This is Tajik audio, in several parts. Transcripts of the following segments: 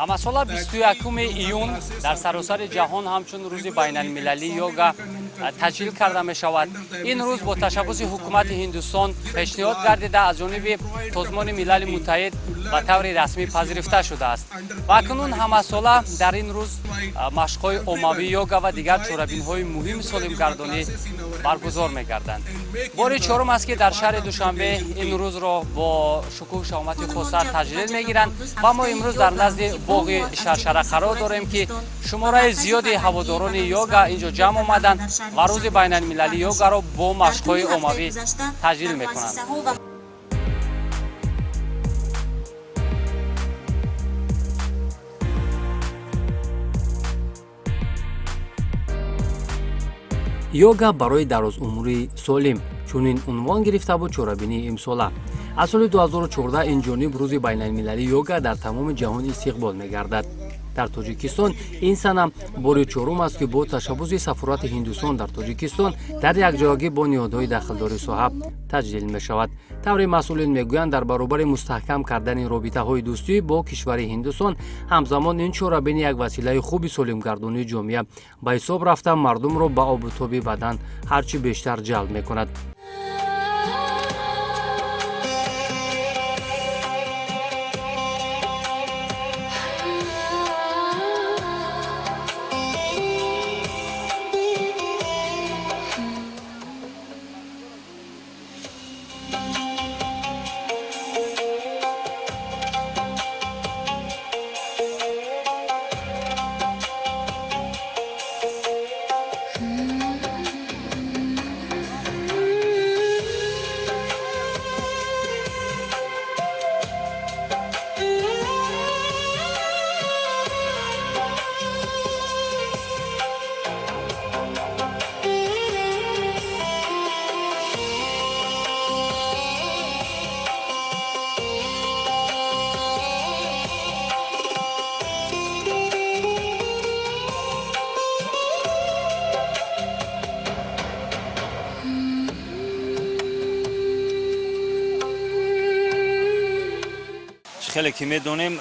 ҳамасола 21 июн дар саросари ҷаҳон ҳамчун рӯзи байналмилалии йога таҷлил карда мешавад. ин рӯз бо ташаббуси ҳукумати Ҳиндустон пешниҳод гардида аз ҷониби Созмони Милали Муттаҳид ба таври расмӣ пазирифта шудааст. ва акнун ҳамасола дар ин рӯз машқҳои оммавии йога ва дигар чорабинҳои муҳими солимгардонӣ баргузор мегарданд. бори чорум аст ки дар шаҳри Душанбе ин рӯзро бо шукӯҳу шаомати хоса таҷлил мегиранд ва мо имрӯз дар назди боғи Шаршара қарор дорем ки шумораи зиёди ҳаводорони йога инҷо ҷамъ омаданд ва рӯзи байналмилалии йогаро бо машқҳои оммавӣ таҷлил мекунанд. йога барои дарозумрии солим чунин унвон гирифта буд чорабинии имсола. аз соли 2014 инҷониб рӯзи байналмилалии йога дар тамоми ҷаҳон истиқбол мегардад. дар тоҷикистон ин сана бори чорум аст ки бо ташаббуси сафорати Ҳиндустон дар тоҷикистон дар якҷоягӣ бо ниҳодҳои дахлдори соҳа таҷлил мешавад. таври масъулин мегӯянд дар баробари мустаҳкам кардани робитаҳои дӯстӣ бо кишвари Ҳиндустон ҳамзамон ин чорабин як василаи хуби солимгардонии ҷомеа ба ҳисоб рафта мардумро ба обутоби бадан ҳарчи бештар ҷалб мекунад. خیلی که میدونیم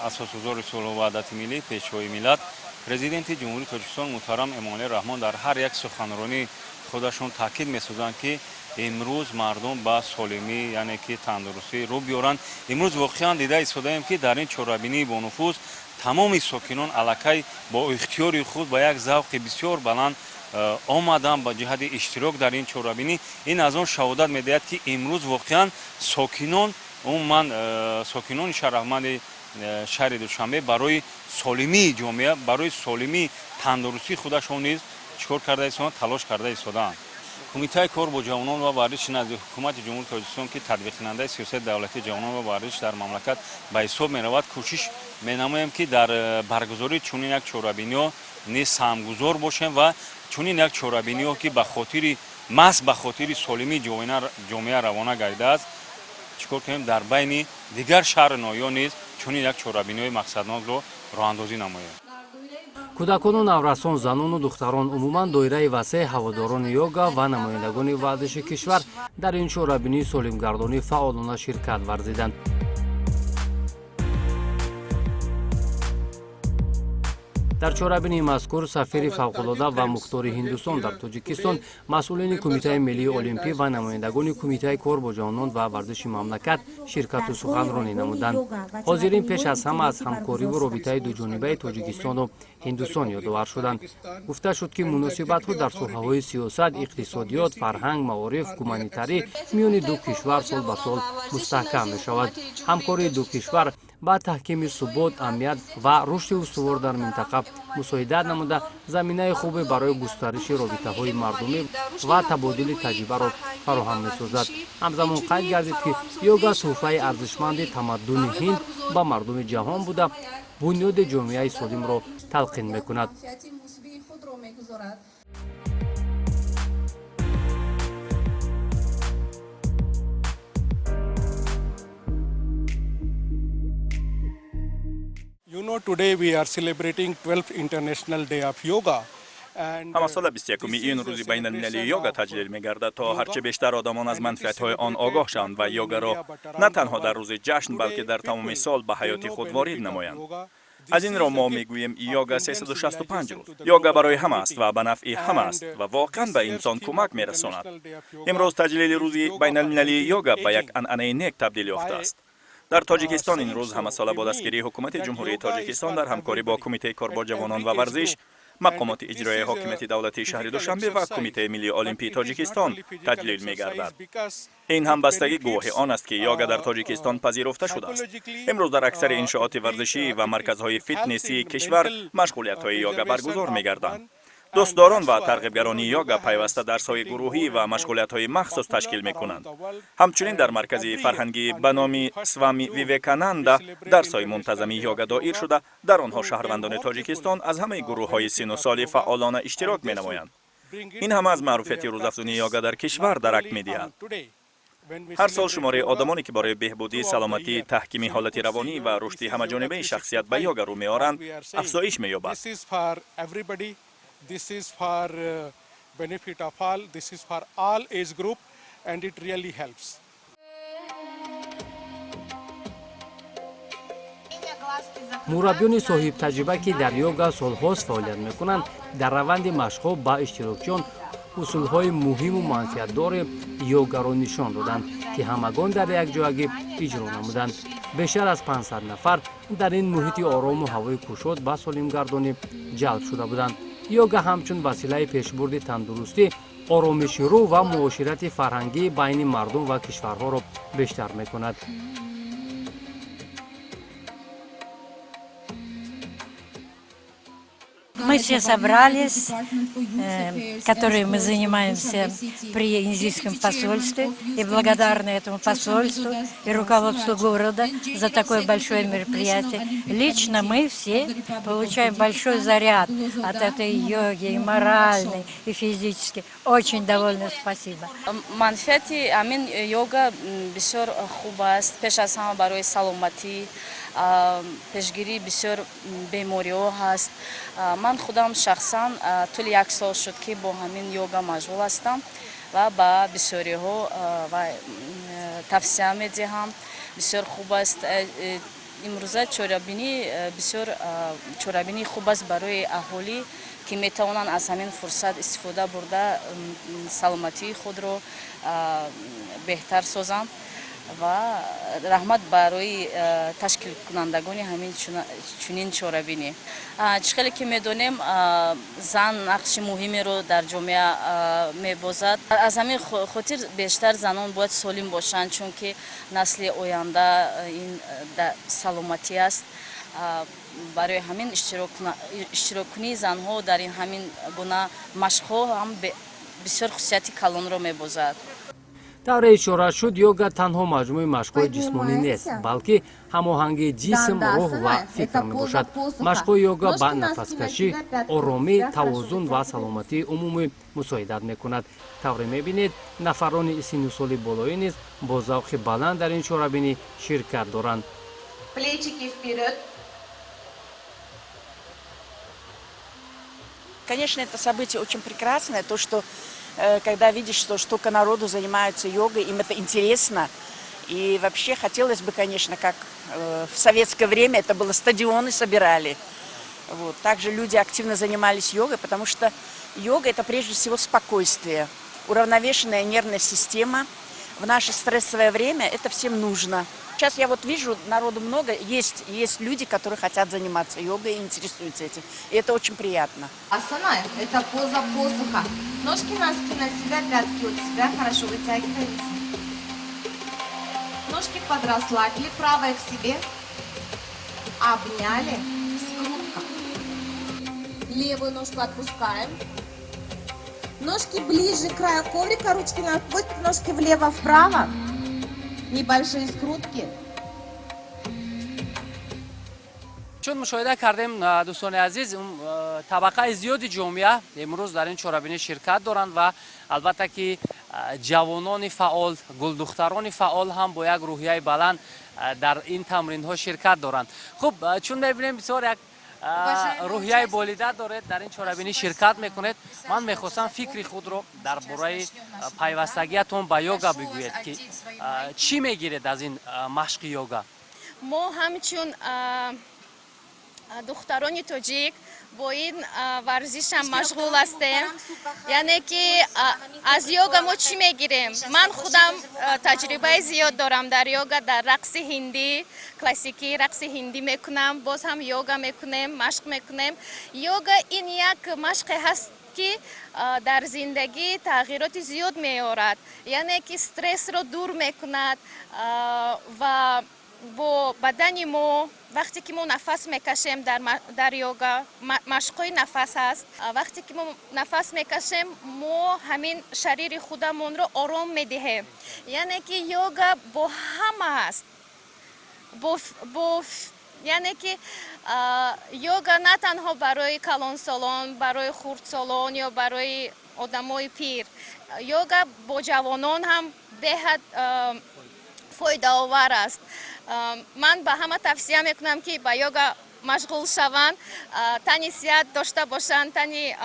اساسگزار صلح و وحدت ملی پیشوای ملت پرزیدنت جمهوری تاجیکستان محترم امامعلی رحمان در هر یک سخنرانی خودشون تاکید می‌سازند که امروز مردم با سالمی یعنی که تندرستی رو بیارن. امروز واقعا دیده ایستادیم که در این چهاربینی با نفوذ تمام ساکنان علاقه با اختیار خود با یک ذوق بسیار بلند آمدن با جهت اشتراک در این چهاربینی. این از آن شهادت می‌دهد که امروز واقعا ساکنان عموما ساکنان شهرمند شهر دوشنبه برای سالمی جامعه برای سالمی تندرستی خودشون نیز چیکار کرده ایستادن تلاش کرده ایستادن. کمیته کار با جوانان و ورزش نزد حکومت جمهوری تاجیکستان که تطبیق کننده سیاست دولتی جوانان و ورزش در مملکت به حساب می‌رود کوشش می‌نماییم که در برگزاری چنین یک چهاربینی نیز سهمگذار باشیم و چنین یک چهاربینی که به خاطر محض به خاطر سالمی جامعه روانه گردیده است چیکار کنیم در بین دیگر شهر نایان نیز چنین یک چهاربینی مقصدناک رو راهاندازی نماییم. кӯдакону наврасон занону духтарон умуман доираи васеъ ҳаводорони йога ва намояндагони варзиши кишвар дар ин чорабинии солимгардонӣ фаъолона ширкат варзиданд. дар чорабини мазкур сафири фавқулода ва мухтори Ҳиндустон дар Тоҷикистон, масъулини кумитаи миллии олимпӣ ва намояндагони кумитаи кор бо ҷавонон ва варзиши мамлакат ширкату суханронӣ намуданд. ҳозирин пеш аз ҳама аз ҳамкориву робитаи дуҷонибаи Тоҷикистону Ҳиндустон ёдовар шуданд. гуфта шуд ки муносибатҳо дар соҳаҳои сиёсат, иқтисодиёт, фарҳанг, маориф, гуманитарӣ миёни ду кишвар сол ба сол мустаҳкам мешавад. ҳамкории ду кишвар ба таҳкими субот, амният ва рушди устувор дар минтақа мусоидат намуда заминаи хубе барои густариши робитаҳои мардумӣ ва табодули таҷрибаро фароҳам месозад. ҳамзамон қайд гардид ки йога тӯҳфаи арзишманди тамаддуни ҳинд ба мардуми ҷаҳон буда бунёди ҷомеаи солимро талқин мекунад. Today we are celebrating 12th International Day of Yoga, ҳама сола 21 июн рӯзи байналмилалии йога таҷлил мегардад то ҳарчи бештар одамон аз манфиатҳои он огоҳ шаванд ва йогаро на танҳо дар рӯзи ҷашн балки дар тамоми сол ба ҳаёти худ ворид намоянд. аз ин ро мо мегӯем йога 365 рӯз йога барои ҳама аст ва ба нафъи ҳама аст ва воқеан ба инсон кӯмак мерасонад. имрӯз таҷлили рӯзи байналмилалии йога ба як анъанаи нек табдил ёфтааст. дар тоҷикистон ин рӯз ҳамасола бо дастгирии ҳукумати ҷумҳурии тоҷикистон дар ҳамкорӣ бо кумитаи корбоҷавонон ва варзиш, мақомоти иҷроии ҳокимияти давлатии шаҳри душанбе ва кумитаи миллии олимпии тоҷикистон таҷлил мегардад. ин ҳамбастагӣ гувоҳи он аст ки йога дар тоҷикистон пазируфта шудааст. имрӯз дар аксари иншооти варзишӣ ва марказҳои фитнесии кишвар машғулиятҳои йога баргузор мегарданд. дӯстдорон ва тарғибгарони йога пайваста дарсҳои гурӯҳӣ ва машғулиятҳои махсус ташкил мекунанд. ҳамчунин дар маркази фарҳангӣ ба номи свами вивекананда дарсҳои мунтазами йога доир шуда, дар онҳо шаҳрвандони тоҷикистон аз ҳамаи гурӯҳҳои сину соли фаъолона иштирок менамоянд. ин ҳама аз маъруфияти рӯзафзунии йога дар кишвар дарак медиҳад. ҳар сол шумораи одамоне ки барои беҳбудӣ, саломатӣ, таҳкими ҳолати равонӣ ва рушди ҳамаҷонибаи шахсият ба йога рӯ меоранд, афзоиш меёбад. This is for benefit of all, this is for all age group and it really helps. мураббиёни соҳибтаҷриба ки дар йога солҳост фаъолият мекунанд, дар раванди машқҳо ба иштирокчиён усулҳои муҳиму манфиатдори йогаро нишон доданд, ки ҳамагон дар якҷоягӣ иҷро намуданд. бештар аз 500 нафар дар ин муҳити орому ҳавои кушод ба солимгардонӣ ҷалб шуда буданд. йога ҳамчун василаи пешбурди тандурустӣ, оромиши рӯҳ ва муоширати фарҳангӣ байни мардум ва кишварҳоро бештар мекунад. Мы все собрались, которые мы занимаемся при индийском посольстве, и благодарны этому посольству и руководству города за такое большое мероприятие. Лично мы все получаем большой заряд от этой йоги, и моральной, и физически. Очень довольны, спасибо. Манфиати амин йога бисёр хуб аст, пеш аз ҳама барои саломатӣ, пешгирии бисёр бемориҳо ҳаст. ман худам шахсан тӯли 1 сол шуд ки бо ҳамин йога машғул ҳастам ва ба бисёриҳо тавсия медиҳам. бисёр хуб аст. имрӯза бисёр чорабинӣ хуб аст барои аҳолӣ ки метавонанд аз ҳамин фурсат истифода бурда саломатии худро беҳтар созанд ва раҳмат барои ташкилкунандагони ҳамин чунин чорабинӣ. чӣ хеле ки медонем зан нақши муҳимеро дар ҷомеа мебозад. аз ҳамин хотир бештар занон бояд солим бошанд, чунки насли оянда ин саломатӣ аст. барои ҳамин иштироккунии занҳо дар ин ҳамин гуна машқҳо ҳам бисёр хусусияти калонро мебозад. тавре ишора шуд, йога танҳо маҷмӯи машқҳои ҷисмонӣ нест, балки ҳамоҳангии ҷисм, рӯҳ ва фикр мебошад. машқҳои йога ба нафаскашӣ, оромӣ, тавозун ва саломатии умумӣ мусоидат мекунад. тавре мебинед, нафарони синну соли болоӣ низ бо завқи баланд дар ин чорабинӣ ширкат доранд. Плечики вперед. Конечно, это событие очень прекрасное, то, что когда видишь, что столько народу занимаются йогой, им это интересно. И вообще хотелось бы, конечно, как в советское время это было, стадионы собирали. Вот. Также люди активно занимались йогой, потому что йога – это прежде всего спокойствие, уравновешенная нервная система. В наше стрессовое время это всем нужно. Сейчас я вот вижу, народу много, есть люди, которые хотят заниматься йогой и интересуются этим. И это очень приятно. Асана – это поза воздуха. Ножки-носки на себя, пятки от себя хорошо вытягиваете. Ножки подрасслабили, правая к себе. Обняли, скрутка. Левую ножку отпускаем. Ножки ближе к краю коврика, ручки наводят, ножки влево-вправо. Небольшие скрутки. чун мушоҳида кардем, дӯстони азиз, табақаи зиёди ҷомеа имрӯз дар ин чорабинӣ ширкат доранд ва албатта ки ҷавонони фаъол, гулдухтарони фаъол ҳам бо як рӯҳияи баланд дар ин тамринҳо ширкат доранд. хуб, чун мебинем бисёр як روحیه بالیده دارید در این چاره‌بینی شرکت میکنید. من میخواستم فکر خود رو درباره پیوستگیتون به یوگا بگویید که چی میگیرید از این مشق یوگا؟ ما همچون دختران تاجیک با این ورزش هم مشغول هستیم. یعنی که از یوگا ما چی میگیریم؟ من خودم تجربه زیاد دارم در یوگا، در رقص هندی، کلاسیکی رقص هندی میکنم، باز هم یوگا میکنیم، مشق میکنیم. یوگا این یک مشق هست که در زندگی تغییرات زیاد میآورد. یعنی که استرس رو دور میکند و با بدن ما وقتی که ما نفس میکشیم در یوگا مشقای نفس هست. وقتی که ما نفس میکشیم ما همین شریر خودمون رو آرام میدهیم. یعنی که یوگا با همه هست. یعنی که یوگا نه تنها برای کلان سالان، برای خرد سالان یا برای آدمای پیر. یوگا با جوانان هم بهت فایده آور است. من به همه توصیه میکنم که با یوگا مشغول شوند، تنی صحت داشته باشند، تنی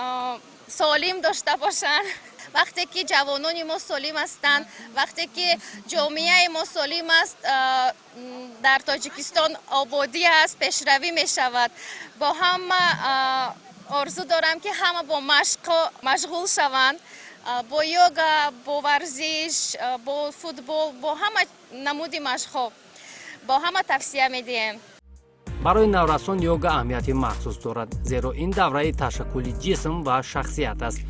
سالم داشته باشند. وقتی که جوانان ما سالم هستند، وقتی که جامعه ما سالم است، در تاجیکستان آبادی است، پیشروی می شود. با هم آرزو دارم که همه با مشق مشغول شوند، با یوگا، با ورزش، با فوتبال، با همه نمودی مشق با همه توصیه میدیم. برای نورسان یوگا اهمیتی مخصوص دارد، زیرا این دوره تشکل جسم و شخصیت است.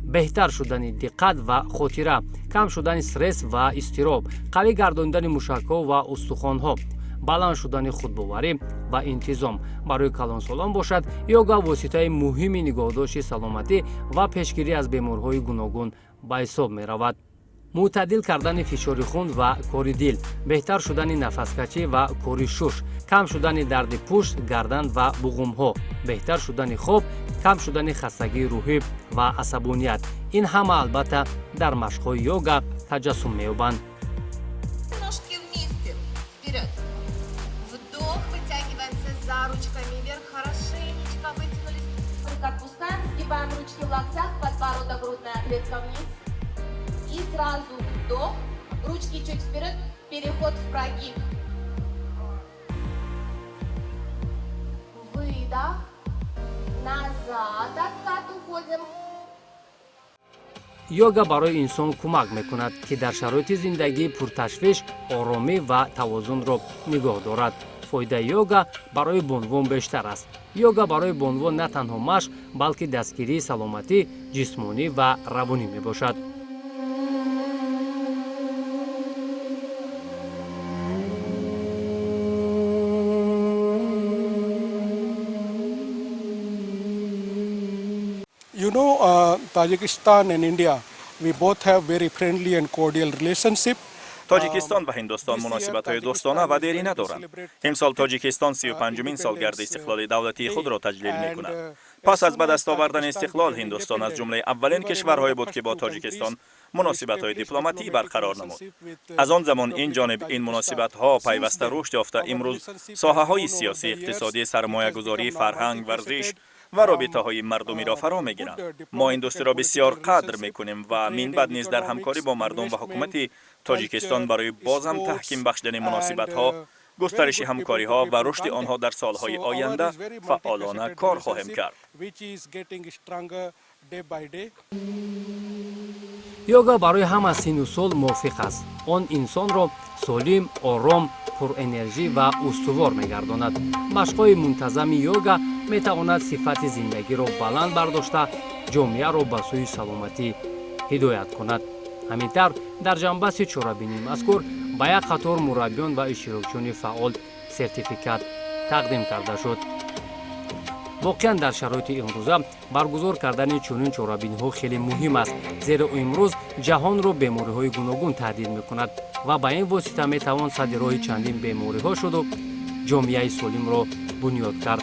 بهتر شدن دقت و خاطره، کم شدن استرس و اضطراب، قوی گرداندن موشک‌ها و استخوان‌ها، بلند شدن خودباوری و انتظام. برای کلانسالان باشد یوگا واسطه مهمی نگهداشت سلامتی و پیشگیری از بیماری‌های گوناگون به حساب می‌رود. معتدل کردن فشار خون و کار دل، بهتر شدن نفسکشی و کار شش، کم شدن درد پشت، گردن و بغم‌ها، بهتر شدن خواب، کم شدن خستگی روحی و عصبانیت. این همه البته در مشق‌های یوگا تجسم می‌یابند. Ножки вместе, вперед. Вдох, вытягиваемся за ручками вверх, хорошенечко вытянулись. Рука отпускаем, сгибаем ручки в локтях, подбородок, грудная клетка вниз. И сразу вдох, ручки чуть вперед, переход в прогиб. Выдох, назад, откат уходим. یوگا برای انسان کمک میکند که در شرایط زندگی پرتشویش آرامی و توازن را نگاه دارد. فایده یوگا برای بانوان بیشتر است. یوگا برای بانوان نه تنها مشق بلکه دستگیری سلامتی جسمانی و روانی می باشد. You know, Tajikistan and India, we both have very friendly and cordial relationship. تاجیکستان و هندوستان مناسبت‌های دوستانه و دیرینه دارند. امسال تاجیکستان 35مین سالگرد استقلال دولتی خود را تجلیل می‌کند. پس از به دست آوردن استقلال، هندوستان از جمله اولین کشورهای بود که با تاجیکستان مناسبت‌های دیپلماتی برقرار نمود. از آن زمان این جانب این مناسبت‌ها پیوسته رشد یافته امروز ساحه‌های سیاسی، اقتصادی، سرمایه‌گذاری، فرهنگ، ورزش و رابطه‌های مردمی را فرا می‌گیرند. ما این دوستی را بسیار قدر می‌کنیم و منبع نیز در همکاری با مردم و حکومت تاجیکستان برای باز هم تحکیم بخشیدن مناسبت‌ها، گسترش همکاری‌ها و رشد آنها در سال‌های آینده فعالانه کار خواهیم کرد. یوگا برای همه سن و سال موافق است. آن انسان را سالم، آرام، پر انرژی و استوار می‌گرداند. مشق‌های منتظم یوگا می‌تواند صفت زندگی را بلند برداشته، جامعه را به سوی سلامتی هدایت کند. همینطور در جنبش چاره‌بینی مذکور به یک قطار مربیان و اشتراکچیان فعال سرتیفیکات تقدیم کرده شد. واقعا در شرایط امروزه برگزار کردن چنین چاره‌بینی‌ها خیلی مهم است، زیرا امروز جهان را بیماری‌های گوناگون تهدید می‌کند و به این واسطه می‌توان صد راه چندین بیماری‌ها شد و جامعه سالم را بنیاد کرد.